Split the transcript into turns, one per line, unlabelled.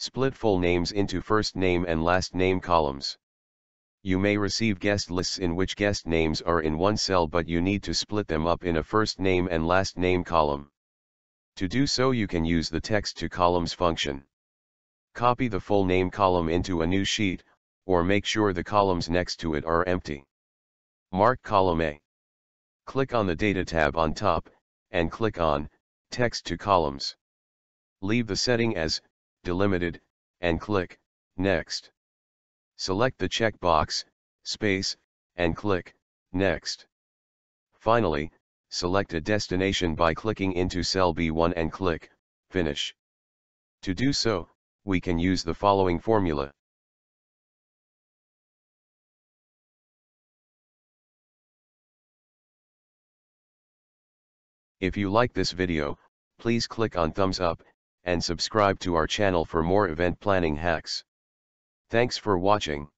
Split full names into first name and last name columns. You may receive guest lists in which guest names are in one cell, but you need to split them up in a first name and last name column. To do so, you can use the text to columns function. Copy the full name column into a new sheet, or make sure the columns next to it are empty. Mark column A. Click on the Data tab on top, and click on Text to Columns. Leave the setting as Delimited, and click Next. Select the checkbox, Space, and click Next. Finally, select a destination by clicking into cell B1 and click Finish. To do so, we can use the following formula. If you like this video, please click on thumbs up, and subscribe to our channel for more event planning hacks. Thanks for watching.